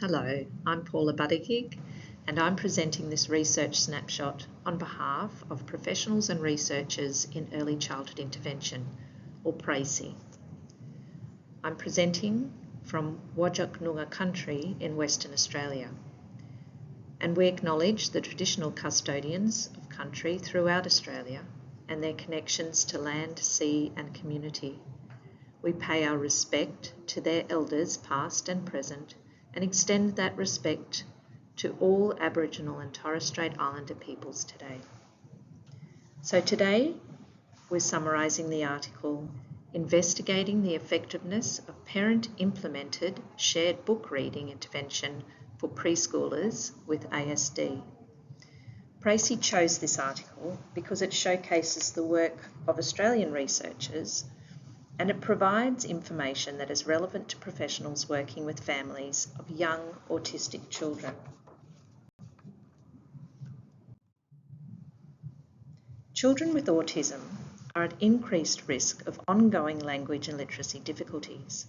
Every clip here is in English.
Hello, I'm Paula Buttigieg and I'm presenting this research snapshot on behalf of professionals and researchers in early childhood intervention, or PRACE. I'm presenting from Whadjuk Noongar country in Western Australia, and we acknowledge the traditional custodians of country throughout Australia and their connections to land, sea and community. We pay our respect to their elders past and present and extend that respect to all Aboriginal and Torres Strait Islander peoples today. So today we're summarising the article Investigating the Effectiveness of Parent-Implemented Shared Book Reading Intervention for Preschoolers with ASD. PRACE chose this article because it showcases the work of Australian researchers and it provides information that is relevant to professionals working with families of young autistic children. Children with autism are at increased risk of ongoing language and literacy difficulties.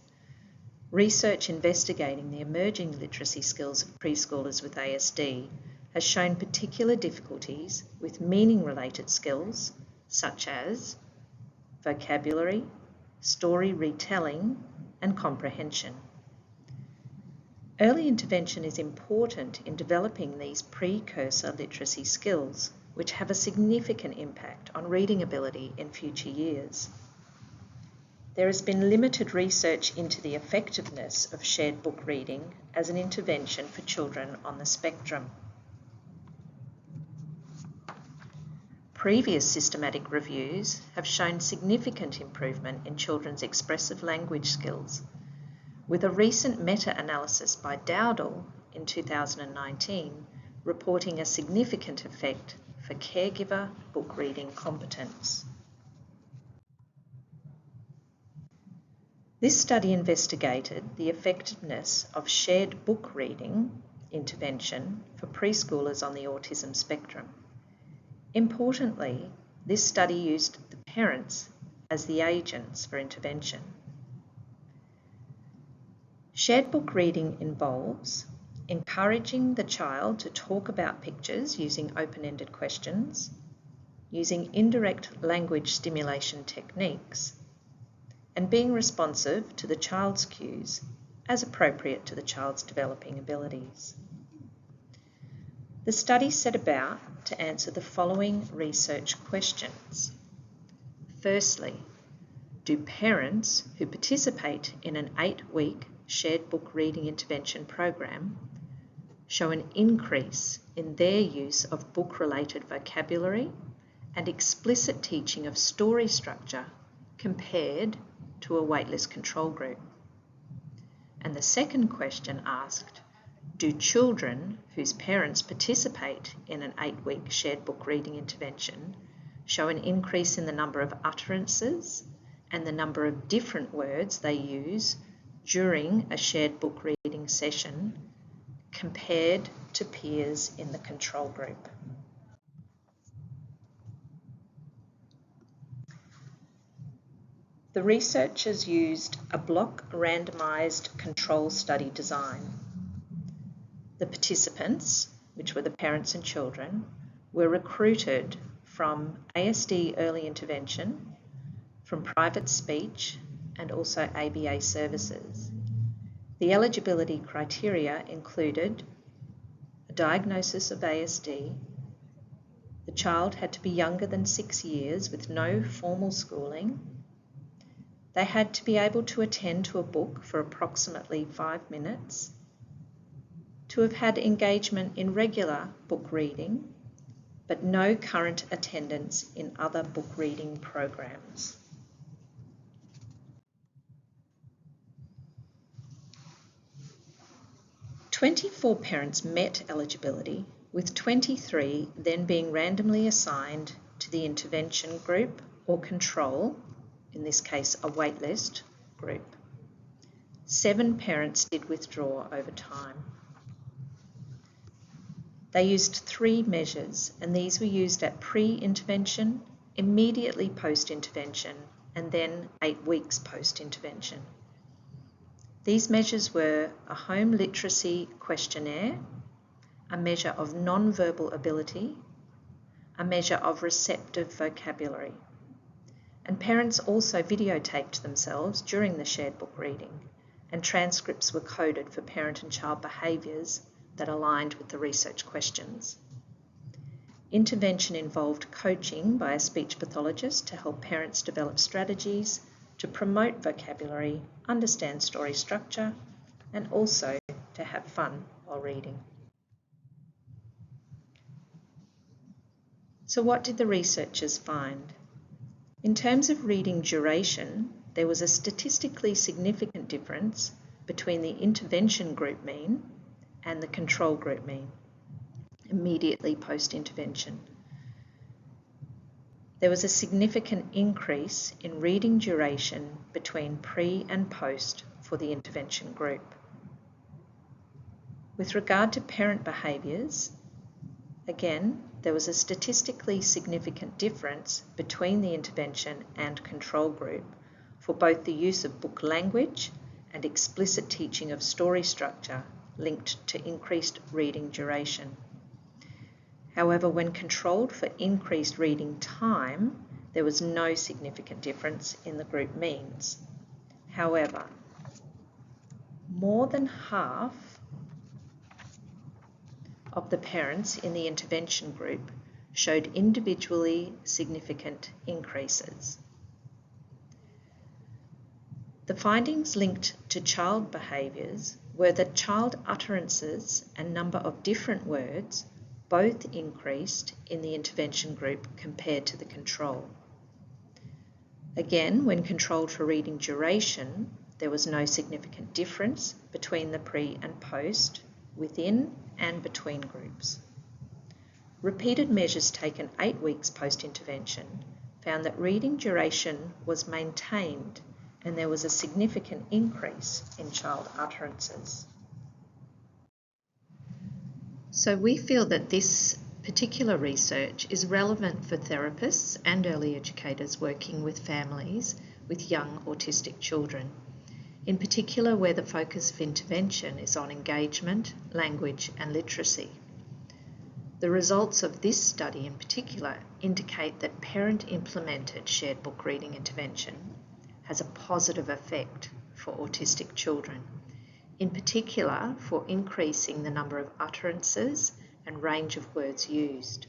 Research investigating the emerging literacy skills of preschoolers with ASD has shown particular difficulties with meaning-related skills such as vocabulary, story retelling and comprehension. Early intervention is important in developing these precursor literacy skills, which have a significant impact on reading ability in future years. There has been limited research into the effectiveness of shared book reading as an intervention for children on the spectrum. Previous systematic reviews have shown significant improvement in children's expressive language skills, with a recent meta-analysis by Dowdall in 2019 reporting a significant effect for caregiver book reading competence. This study investigated the effectiveness of shared book reading intervention for preschoolers on the autism spectrum. Importantly, this study used the parents as the agents for intervention. Shared book reading involves encouraging the child to talk about pictures using open-ended questions, using indirect language stimulation techniques, and being responsive to the child's cues as appropriate to the child's developing abilities. The study set about to answer the following research questions. Firstly, do parents who participate in an 8-week shared book reading intervention program show an increase in their use of book-related vocabulary and explicit teaching of story structure compared to a waitlist control group? And the second question asked, do children whose parents participate in an 8-week shared book reading intervention show an increase in the number of utterances and the number of different words they use during a shared book reading session compared to peers in the control group? The researchers used a block randomised control study design. The participants, which were the parents and children, were recruited from ASD early intervention, from private speech, and also ABA services. The eligibility criteria included a diagnosis of ASD, the child had to be younger than 6 years with no formal schooling, they had to be able to attend to a book for approximately 5 minutes, to have had engagement in regular book reading, but no current attendance in other book reading programs. "24 parents met eligibility, with 23 then being randomly assigned to the intervention group or control, in this case a waitlist group. 7 parents did withdraw over time. They used 3 measures, and these were used at pre-intervention, immediately post-intervention, and then 8 weeks post-intervention. These measures were a home literacy questionnaire, a measure of non-verbal ability, a measure of receptive vocabulary. And parents also videotaped themselves during the shared book reading, and transcripts were coded for parent and child behaviours that aligned with the research questions. Intervention involved coaching by a speech pathologist to help parents develop strategies to promote vocabulary, understand story structure, and also to have fun while reading. So what did the researchers find? In terms of reading duration, there was a statistically significant difference between the intervention group mean and the control group mean immediately post-intervention. There was a significant increase in reading duration between pre and post for the intervention group. With regard to parent behaviours, again, there was a statistically significant difference between the intervention and control group for both the use of book language and explicit teaching of story structure linked to increased reading duration. However, when controlled for increased reading time, there was no significant difference in the group means. However, more than half of the parents in the intervention group showed individually significant increases. The findings linked to child behaviours were that child utterances and number of different words both increased in the intervention group compared to the control. Again, when controlled for reading duration, there was no significant difference between the pre and post, within and between groups. Repeated measures taken 8 weeks post-intervention found that reading duration was maintained and there was a significant increase in child utterances. So we feel that this particular research is relevant for therapists and early educators working with families with young autistic children, in particular where the focus of intervention is on engagement, language and literacy. The results of this study in particular indicate that parent-implemented shared book reading intervention has a positive effect for autistic children, in particular for increasing the number of utterances and range of words used.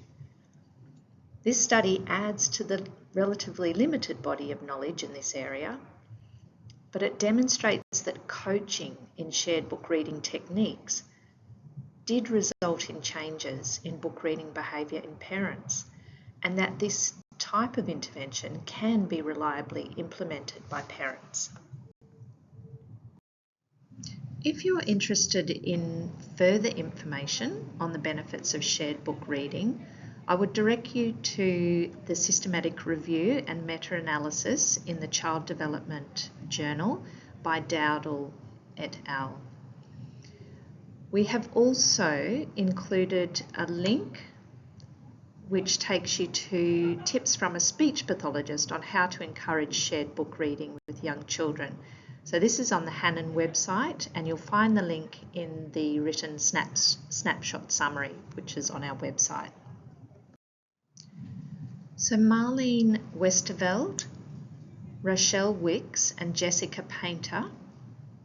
This study adds to the relatively limited body of knowledge in this area, but it demonstrates that coaching in shared book reading techniques did result in changes in book reading behaviour in parents, and that this type of intervention can be reliably implemented by parents. If you're interested in further information on the benefits of shared book reading, I would direct you to the systematic review and meta-analysis in the Child Development Journal by Dowdall et al. We have also included a link which takes you to tips from a speech pathologist on how to encourage shared book reading with young children. So this is on the Hannon website, and you'll find the link in the written snapshot summary, which is on our website. So Marlene Westerveld, Rochelle Wicks and Jessica Painter,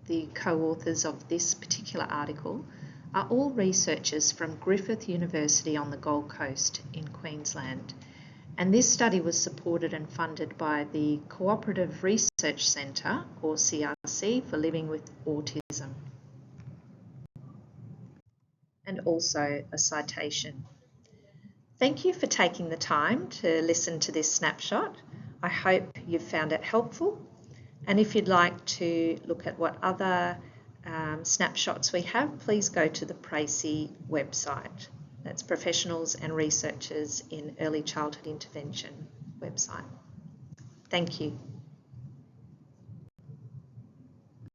the co-authors of this particular article, are all researchers from Griffith University on the Gold Coast in Queensland. And this study was supported and funded by the Cooperative Research Centre, or CRC, for Living with Autism. And also a citation. Thank you for taking the time to listen to this snapshot. I hope you've found it helpful. And if you'd like to look at what other snapshots we have, please go to the PRACY website. That's Professionals and Researchers in Early Childhood Intervention website. Thank you.